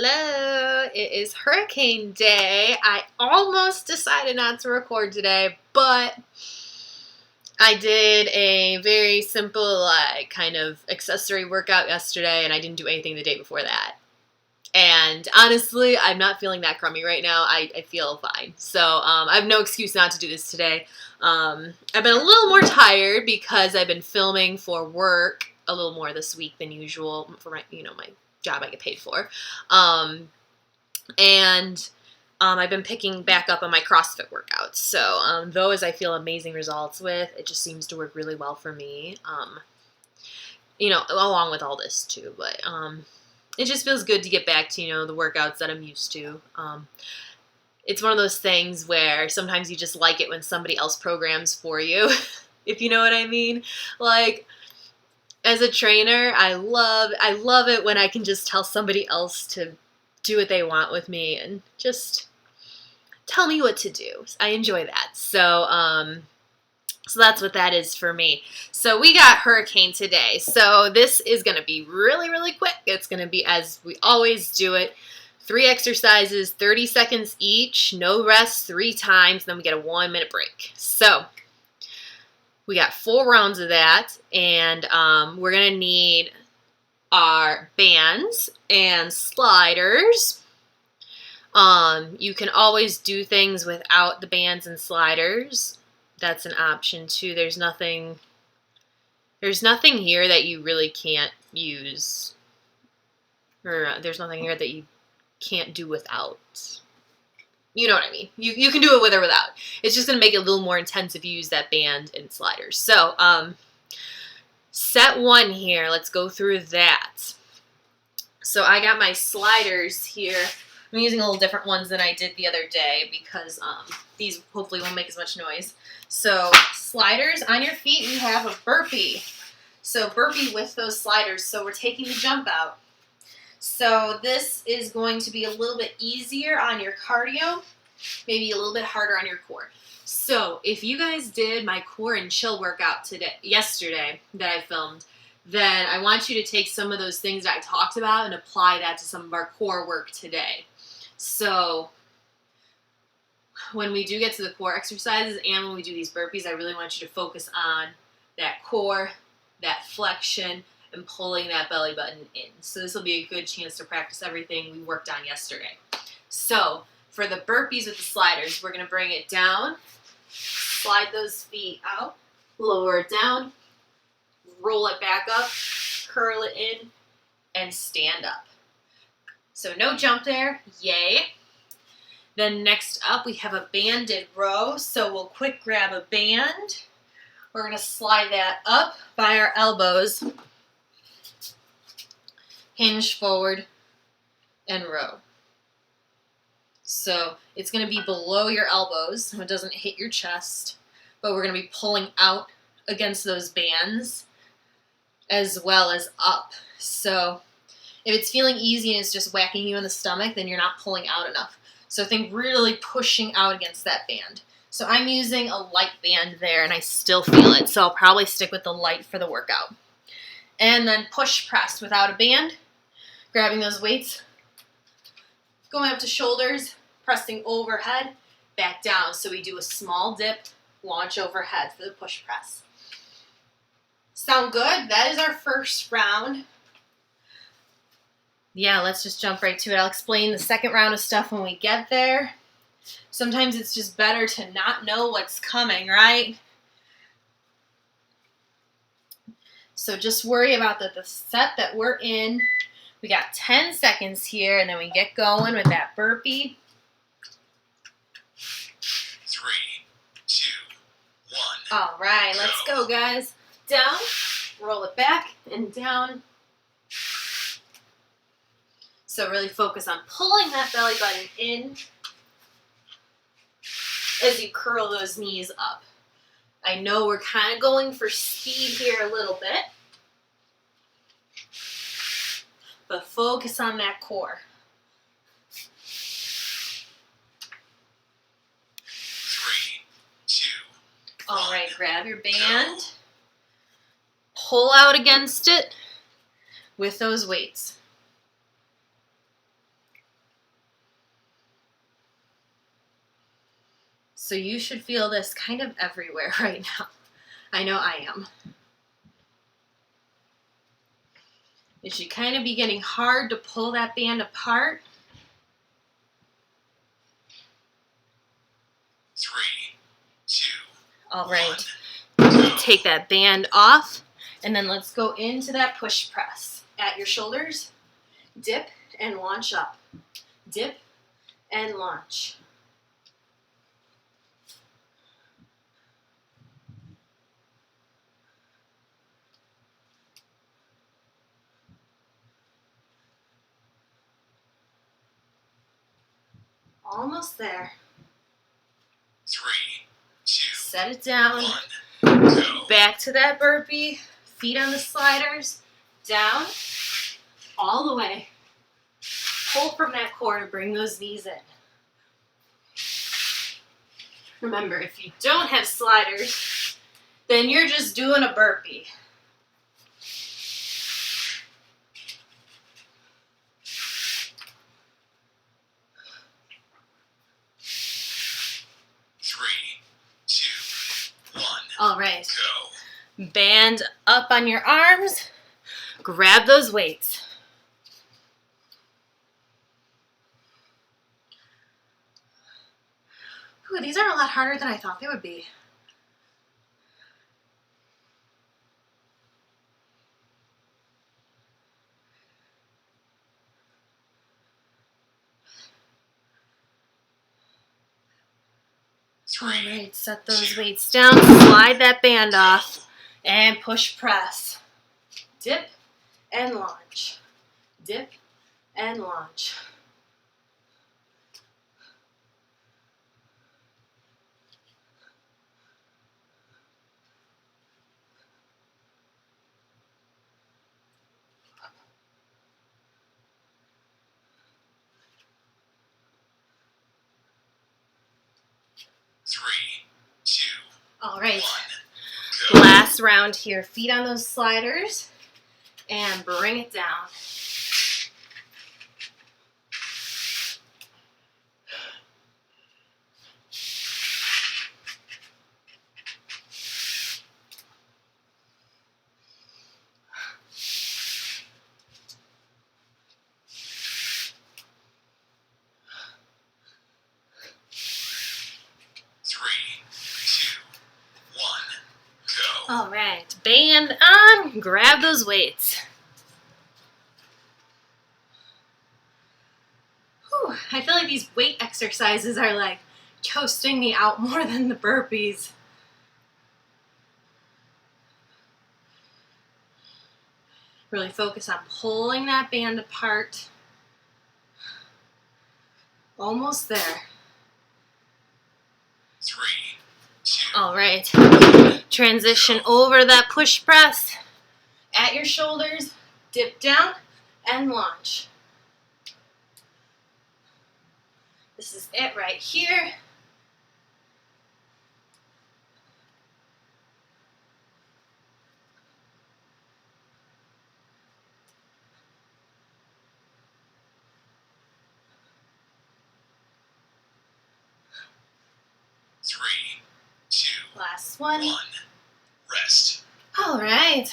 Hello, it is hurricane day. I almost decided not to record today, but I did a very simple kind of accessory workout yesterday, and I didn't do anything the day before that. And honestly, I'm not feeling that crummy right now. I feel fine. So I have no excuse not to do this today. I've been a little more tired because I've been filming for work a little more this week than usual for my job I get paid for. I've been picking back up on my CrossFit workouts. So those I feel amazing results with. It just seems to work really well for me. Along with all this too, but it just feels good to get back to, the workouts that I'm used to. It's one of those things where sometimes you just like it when somebody else programs for you, if you know what I mean. Like, as a trainer, I love it when I can just tell somebody else to do what they want with me and just tell me what to do. I enjoy that. So that's what that is for me. So we got hurricane today. So this is going to be really, really quick. It's going to be as we always do it. 3 exercises, 30 seconds each, no rest 3 times, then we get a 1-minute break. So we got 4 rounds of that, and we're going to need our bands and sliders. You can always do things without the bands and sliders. That's an option too. There's nothing here that you really can't use, or there's nothing here that you can't do without. You know what I mean. You can do it with or without. It's just going to make it a little more intense if you use that band and sliders. So set 1 here. Let's go through that. So I got my sliders here. I'm using a little different ones than I did the other day because these hopefully won't make as much noise. So sliders on your feet, we have a burpee. So burpee with those sliders. So we're taking the jump out. So this is going to be a little bit easier on your cardio, maybe a little bit harder on your core. So if you guys did my core and chill workout yesterday that I filmed, then I want you to take some of those things that I talked about and apply that to some of our core work today. So when we do get to the core exercises and when we do these burpees, I really want you to focus on that core, that flexion, and pulling that belly button in. So this will be a good chance to practice everything we worked on yesterday. So for the burpees with the sliders, we're going to bring it down, slide those feet out, lower it down, roll it back up, curl it in, and stand up. So no jump there, yay. Then next up we have a banded row. So we'll quick grab a band. We're going to slide that up by our elbows, hinge forward, and row. So it's going to be below your elbows so it doesn't hit your chest, but we're going to be pulling out against those bands as well as up. So if it's feeling easy and it's just whacking you in the stomach, then you're not pulling out enough. So think really pushing out against that band. So I'm using a light band there and I still feel it, so I'll probably stick with the light for the workout. And then push press without a band, grabbing those weights, going up to shoulders, pressing overhead, back down. So we do a small dip, launch overhead for the push press. Sound good? That is our first round. Yeah, let's just jump right to it. I'll explain the second round of stuff when we get there. Sometimes it's just better to not know what's coming, right? So just worry about the set that we're in. We got 10 seconds here, and then we get going with that burpee. 3, 2, 1. All right, let's go, guys. Down, roll it back, and down. So really focus on pulling that belly button in as you curl those knees up. I know we're kind of going for speed here a little bit, but focus on that core. 3, 2, 1. All right, grab your band, pull out against it with those weights. So you should feel this kind of everywhere right now. I know I am. It should kind of be getting hard to pull that band apart. 3, 2, All right. 1, go. Take that band off, and then let's go into that push press. At your shoulders, dip and launch up. Dip and launch. Almost there. 3, 2, Set it down. 1, go. Back to that burpee. Feet on the sliders. Down. All the way. Pull from that core to bring those knees in. Remember, if you don't have sliders, then you're just doing a burpee. All right. Go. Band up on your arms. Grab those weights. Ooh, these are a lot harder than I thought they would be. All right, set those weights down, slide that band off, and push press. Dip and launch. Dip and launch. All right, last round here. Feet on those sliders and bring it down. All right, band on, grab those weights. Whew, I feel like these weight exercises are like toasting me out more than the burpees. Really focus on pulling that band apart. Almost there. 3, 2. All right. Transition over that push press. At your shoulders, dip down and launch. This is it right here. Last one. 1. Rest. All right.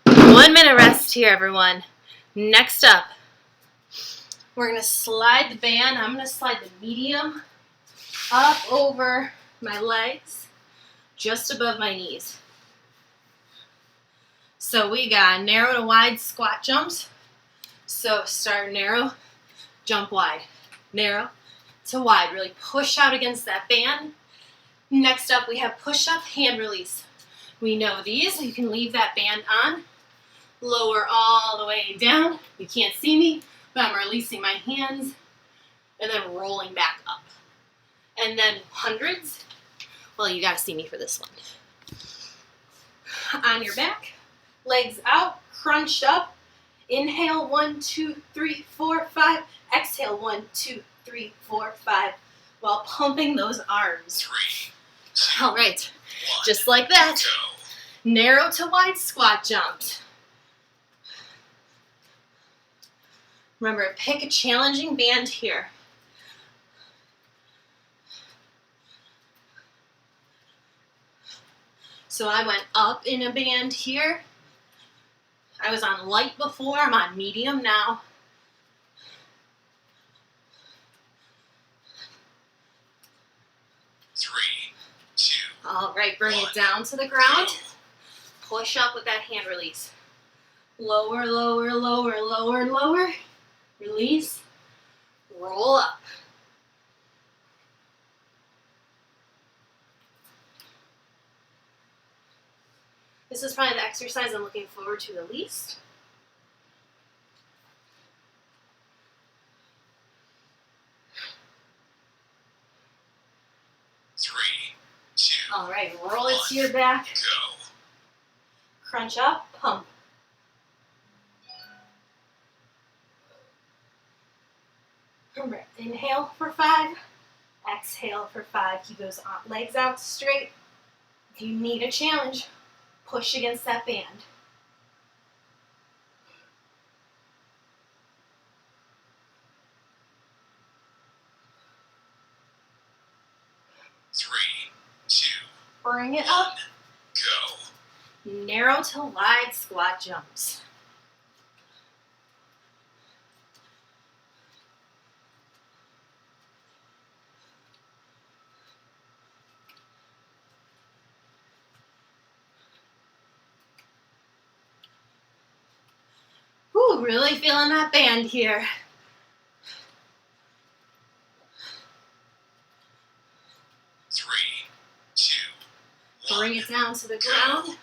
1 minute rest here, everyone. Next up, we're going to slide the band. I'm going to slide the medium up over my legs, just above my knees. So we got narrow to wide squat jumps. So start narrow, jump wide. Narrow to wide. Really push out against that band. Next up, we have push-up, hand release. We know these. You can leave that band on. Lower all the way down. You can't see me, but I'm releasing my hands and then rolling back up. And then hundreds. Well, you got to see me for this one. On your back, legs out, crunched up. Inhale, 1, 2, 3, 4, 5. Exhale, 1, 2, 3, 4, 5. While pumping those arms. 3. All right, just like that. Narrow to wide squat jumps. Remember, pick a challenging band here. So I went up in a band here. I was on light before, I'm on medium now. Three, two. All right, bring it down to the ground. Push up with that hand release. Lower, lower, lower, lower, lower. Release. Roll up. This is probably the exercise I'm looking forward to the least. Three, two. All right, roll it to your back. Go. Crunch up, pump. Remember, inhale for 5, exhale for 5. Keep those legs out straight. If you need a challenge, push against that band. Three, two. Bring it up. Go. Narrow to wide squat jumps. Whew, really feeling that band here. Three, two. Bring it down to the ground.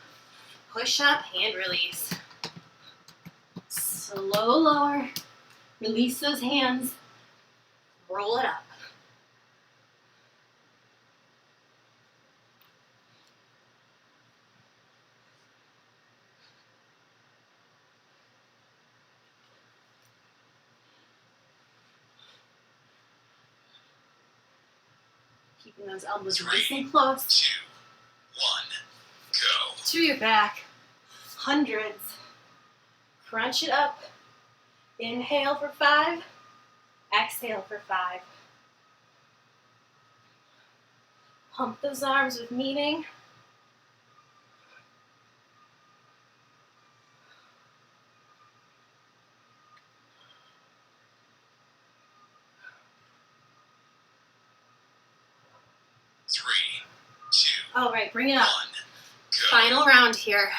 Push up, hand release. Slow lower. Release those hands. Roll it up. Keeping those elbows nice and close. 2, 1, go. To your back. Hundreds. Crunch it up. Inhale for 5. Exhale for 5. Pump those arms with meaning. Three, two. All right, bring it up. 1, go. Final round here.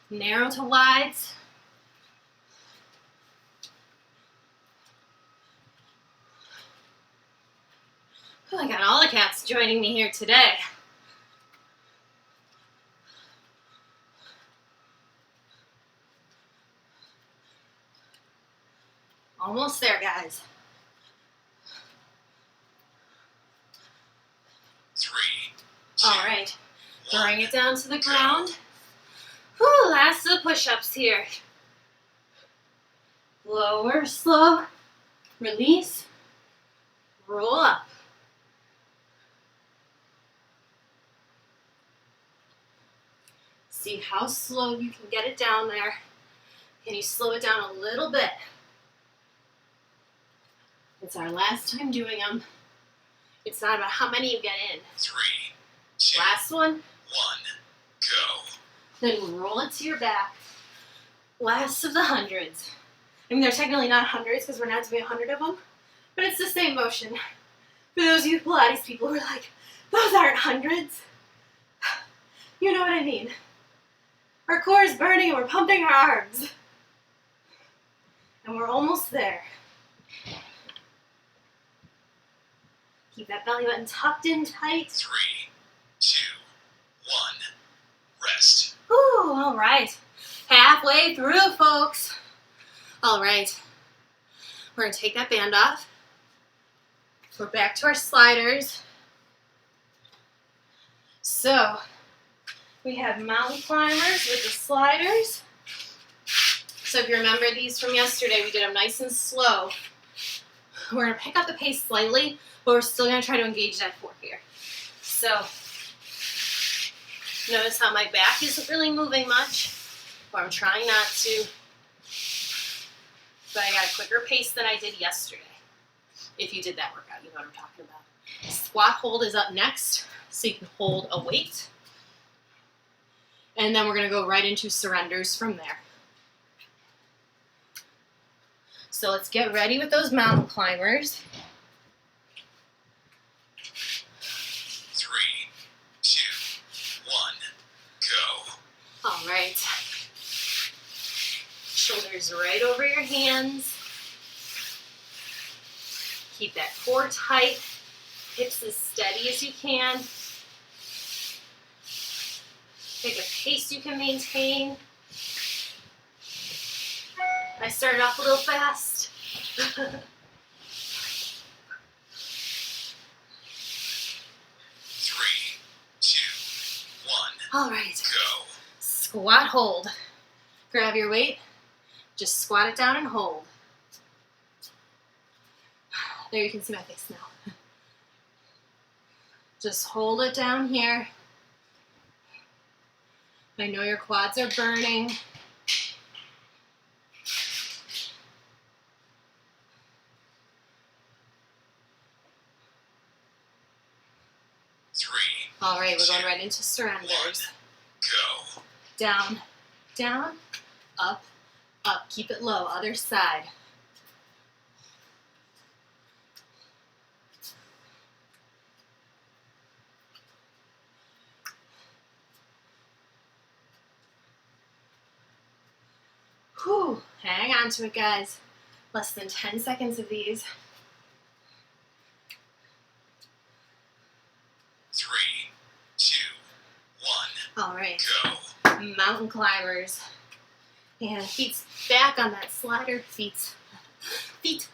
Narrow to wides. Oh, I got all the cats joining me here today. Almost there, guys. 3, 2. All right. Bring it down to the ground. Whew, last of the push-ups here. Lower, slow. Release. Roll up. See how slow you can get it down there. Can you slow it down a little bit? It's our last time doing them. It's not about how many you get in. 3, 2. Last one. 1, go. Then roll it to your back. Last of the hundreds. I mean, they're technically not hundreds because we're not doing 100 of them, but it's the same motion. For those of you Pilates people who are like, those aren't hundreds. You know what I mean. Our core is burning and we're pumping our arms. And we're almost there. Keep that belly button tucked in tight. 3, 2, 1. Rest. Ooh, all right. Halfway through, folks. All right. We're going to take that band off. We're back to our sliders. So, we have mountain climbers with the sliders. So if you remember these from yesterday, we did them nice and slow. We're going to pick up the pace slightly, but we're still going to try to engage that core here. So, notice how my back isn't really moving much, or I'm trying not to, but I got a quicker pace than I did yesterday. If you did that workout, you know what I'm talking about. Squat hold is up next, so you can hold a weight. And then we're going to go right into surrenders from there. So let's get ready with those mountain climbers. 3, 2, 1, go. All right. Shoulders right over your hands. Keep that core tight. Hips as steady as you can. Pick a pace you can maintain. I started off a little fast. 3, 2, 1, All right. go. Squat, hold. Grab your weight. Just squat it down and hold. There, you can see my face now. Just hold it down here. I know your quads are burning. All right, we're going right into surrenders. Go. Down, down, up, up. Keep it low. Other side. Whew. Hang on to it, guys. Less than 10 seconds of these. 3, 2, 1, All right. go. Mountain climbers. And feet back on that slider. Feet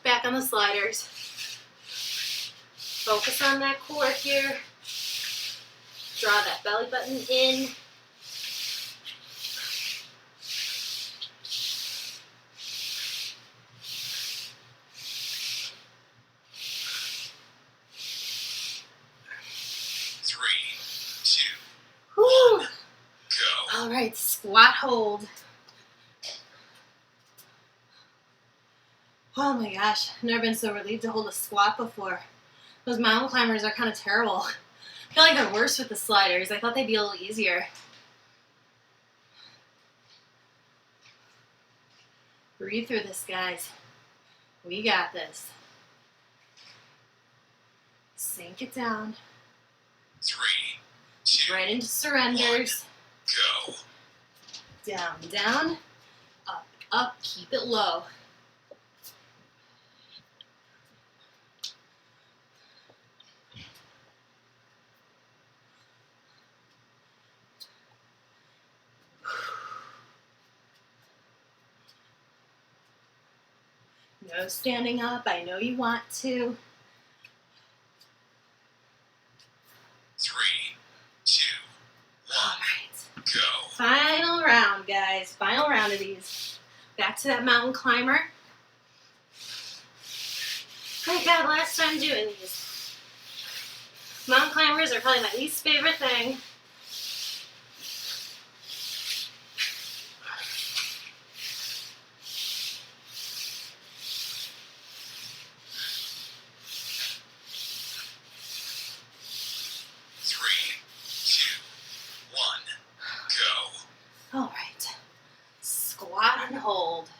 back on the sliders. Focus on that core here. Draw that belly button in. Whew. Go. All right, squat hold. Oh my gosh, I've never been so relieved to hold a squat before. Those mountain climbers are kind of terrible. I feel like they're worse with the sliders. I thought they'd be a little easier. Breathe through this, guys. We got this. Sink it down. 3, 2, Right into surrenders. go. Down, down. Up, up. Keep it low. No standing up. I know you want to. 3, 2, 1, All right. go. Final round, guys. Final round of these. Back to that mountain climber. Thank God, last time doing these. Mountain climbers are probably my least favorite thing. All right. Squat and hold.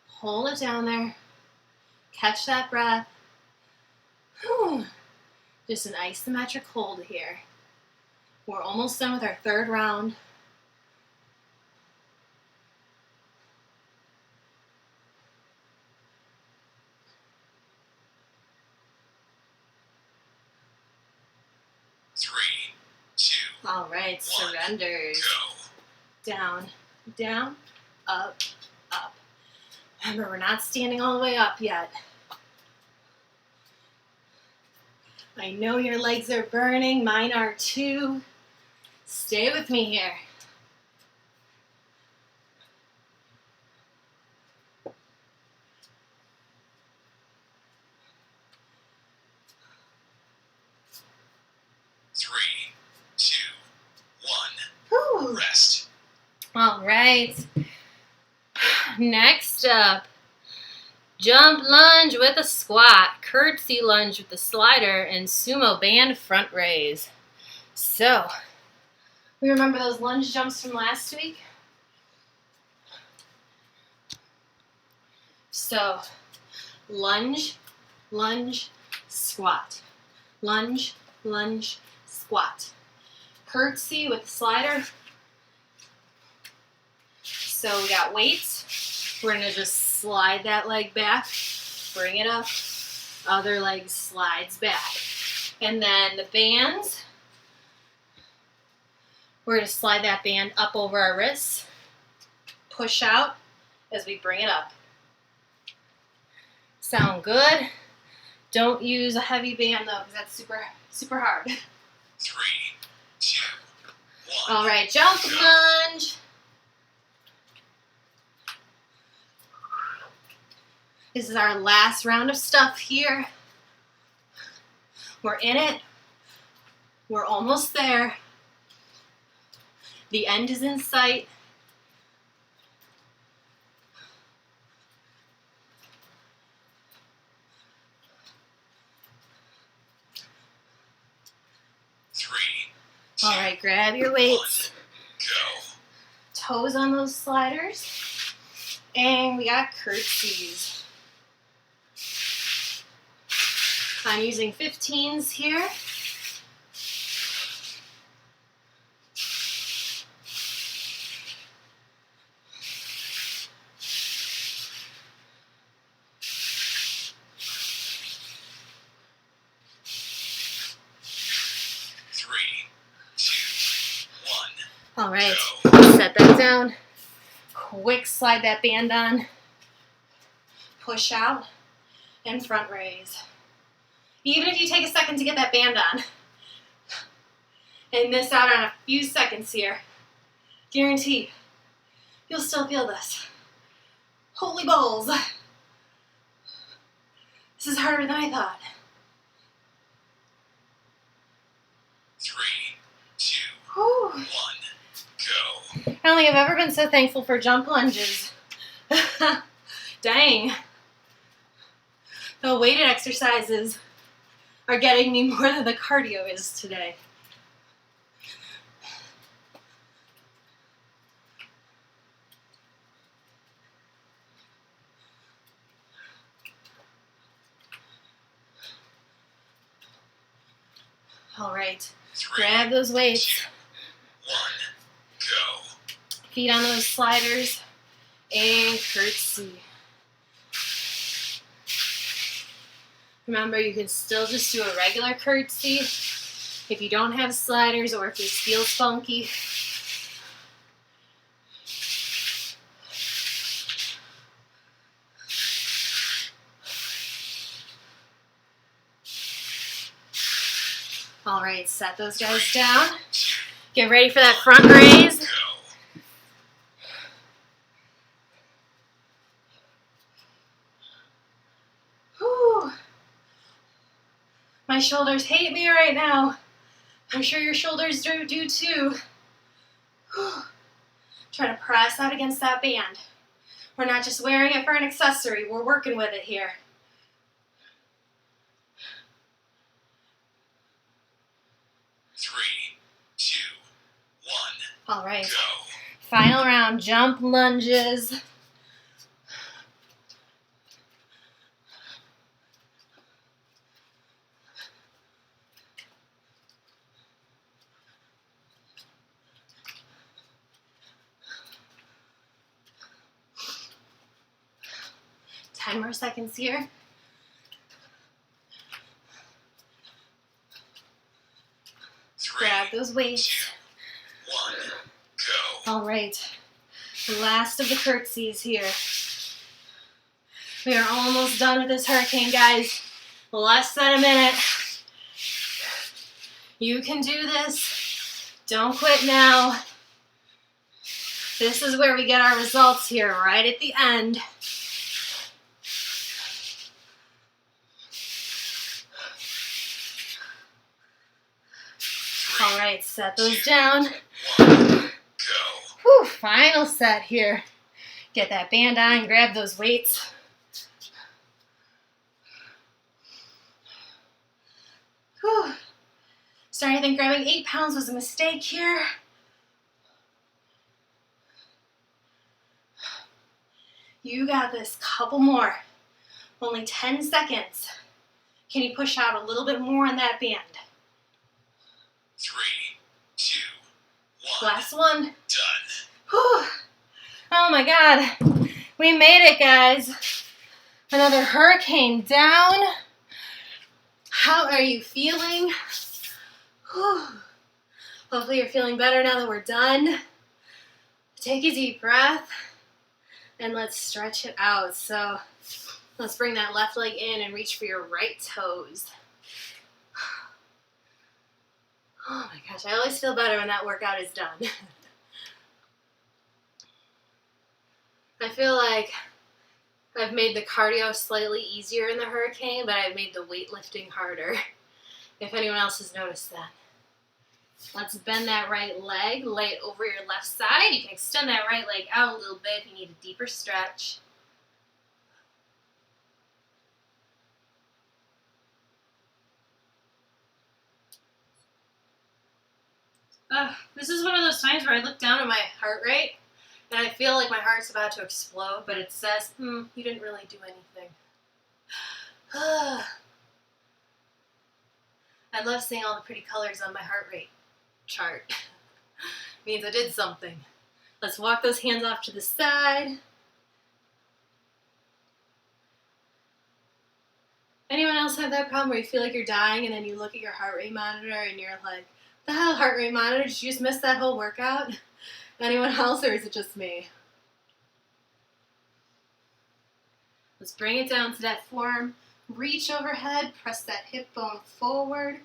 Hold it down there. Catch that breath. Whew. Just an isometric hold here. We're almost done with our third round. All right, surrenders. Go. Down, down, up, up. Remember, we're not standing all the way up yet. I know your legs are burning. Mine are too. Stay with me here. Whew. Rest. All right. Next up, jump lunge with a squat, curtsy lunge with the slider, and sumo band front raise. So, We remember those lunge jumps from last week? So, lunge, lunge, squat. Lunge, lunge, squat. Curtsy with the slider. So we got weights. We're going to just slide that leg back, bring it up, other leg slides back. And then the bands, we're going to slide that band up over our wrists, push out as we bring it up. Sound good? Don't use a heavy band though, because that's super, super hard. 3, 2, 1. All right, jump lunge. This is our last round of stuff here. We're in it. We're almost there. The end is in sight. All right, grab your weights. Go. Toes on those sliders. And we got curtsies. I'm using 15s here. All right, set that down. Quick slide that band on. Push out and front raise. Even if you take a second to get that band on and miss out on a few seconds here, guaranteed you'll still feel this. Holy balls. This is harder than I thought. 3, 2, Whew. 1. Go. I don't think I've ever been so thankful for jump lunges. Dang. The weighted exercises are getting me more than the cardio is today. All right, 3, grab those weights. 2, 1. Go. Feet on those sliders and curtsy. Remember, you can still just do a regular curtsy if you don't have sliders or if this feels funky. All right, set those guys down. Get ready for that front raise. Go. Whew. My shoulders hate me right now. I'm sure your shoulders do too. Whew. Try to press out against that band. We're not just wearing it for an accessory. We're working with it here. Three, two, one. All right. Go. Final round, jump lunges. Ten more seconds here. Three, Grab those weights. 2, 1. Go. All right. The last of the curtsies here. We are almost done with this hurricane, guys. Less than a minute. You can do this. Don't quit now. This is where we get our results here, right at the end. All right, set those down. 1. Go. Whew, final set here. Get that band on, grab those weights. Whew. Starting to think grabbing 8 pounds was a mistake here. You got this. Couple more. Only 10 seconds. Can you push out a little bit more on that band? 3, 2, 1. Last one. Done. Whew. Oh my God. We made it, guys. Another hurricane down. How are you feeling? Whew. Hopefully you're feeling better now that we're done. Take a deep breath and let's stretch it out. So let's bring that left leg in and reach for your right toes. Oh my gosh, I always feel better when that workout is done. I feel like I've made the cardio slightly easier in the hurricane, but I've made the weightlifting harder, if anyone else has noticed that. Let's bend that right leg, lay it over your left side. You can extend that right leg out a little bit if you need a deeper stretch. This is one of those times where I look down at my heart rate and I feel like my heart's about to explode, but it says, you didn't really do anything. I love seeing all the pretty colors on my heart rate chart. Means I did something. Let's walk those hands off to the side. Anyone else have that problem where you feel like you're dying and then you look at your heart rate monitor and you're like, the hell, heart rate monitor, did you just miss that whole workout? Anyone else, or is it just me? Let's bring it down to that forearm. Reach overhead, press that hip bone forward.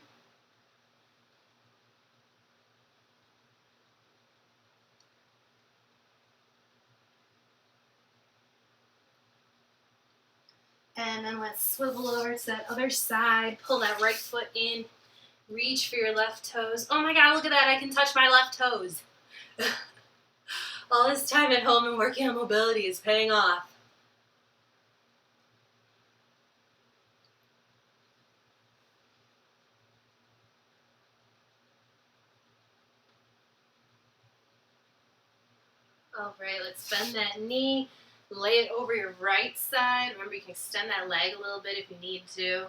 And then let's swivel over to that other side. Pull that right foot in. Reach for your left toes. Oh my God, look at that. I can touch my left toes. All this time at home and working on mobility is paying off. All right, let's bend that knee. Lay it over your right side. Remember, you can extend that leg a little bit if you need to.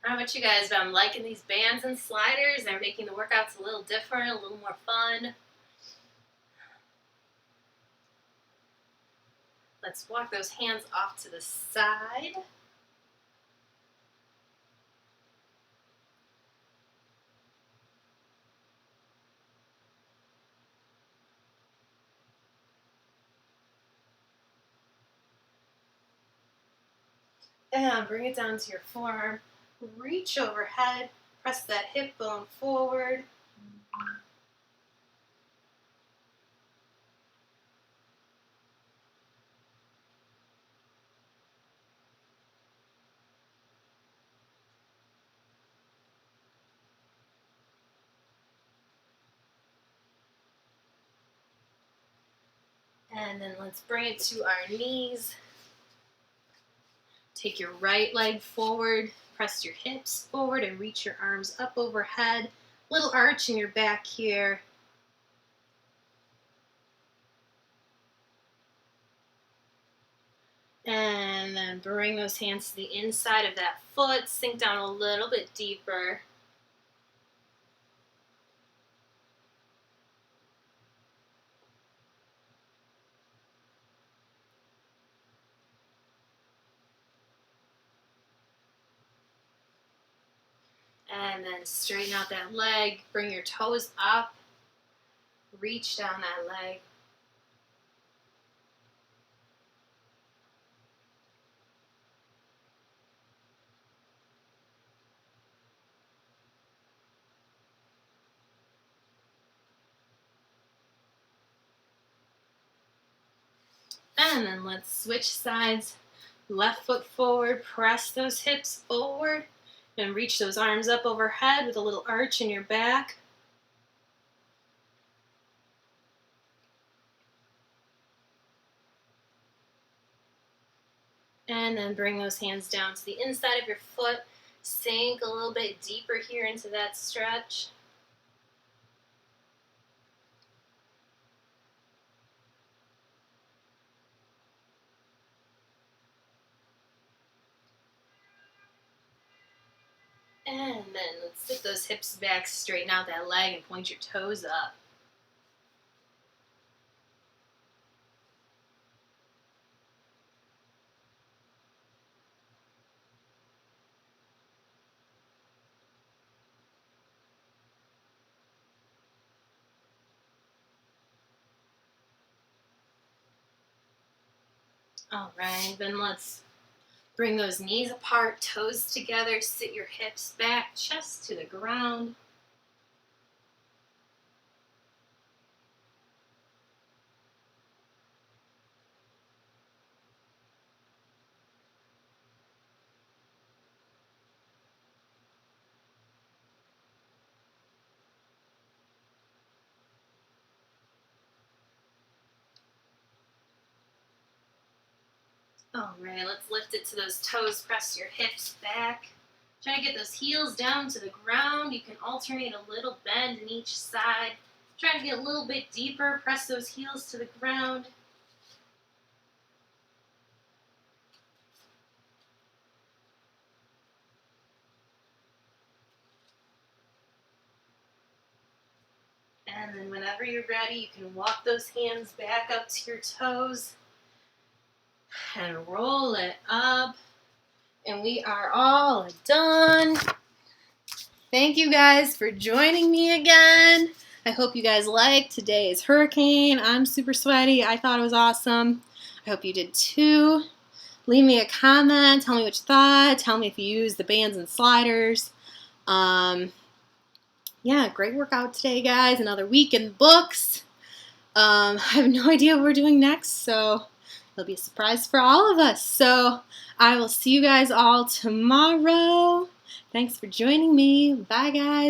I don't know about you guys, but I'm liking these bands and sliders. They're making the workouts a little different, a little more fun. Let's walk those hands off to the side. And bring it down to your forearm. Reach overhead. Press that hip bone forward. And then let's bring it to our knees. Take your right leg forward, press your hips forward and reach your arms up overhead. Little arch in your back here. And then bring those hands to the inside of that foot. Sink down a little bit deeper. And then straighten out that leg. Bring your toes up. Reach down that leg. And then let's switch sides. Left foot forward. Press those hips forward. And reach those arms up overhead with a little arch in your back. And then bring those hands down to the inside of your foot. Sink a little bit deeper here into that stretch. And then let's sit those hips back, straighten out that leg, and point your toes up. All right, then let's bring those knees apart, toes together, sit your hips back, chest to the ground. All right, let's lift it to those toes, press your hips back. Try to get those heels down to the ground. You can alternate a little bend in each side. Try to get a little bit deeper, press those heels to the ground. And then whenever you're ready, you can walk those hands back up to your toes and roll it up. And we are all done. Thank you guys for joining me again. I hope you guys liked today's hurricane. I'm super sweaty. I thought it was awesome. I hope you did too. Leave me a comment. Tell me what you thought. Tell me if you use the bands and sliders. Yeah, great workout today, guys. Another week in the books. I have no idea what we're doing next, so it'll be a surprise for all of us. So I will see you guys all tomorrow. Thanks for joining me. Bye, guys.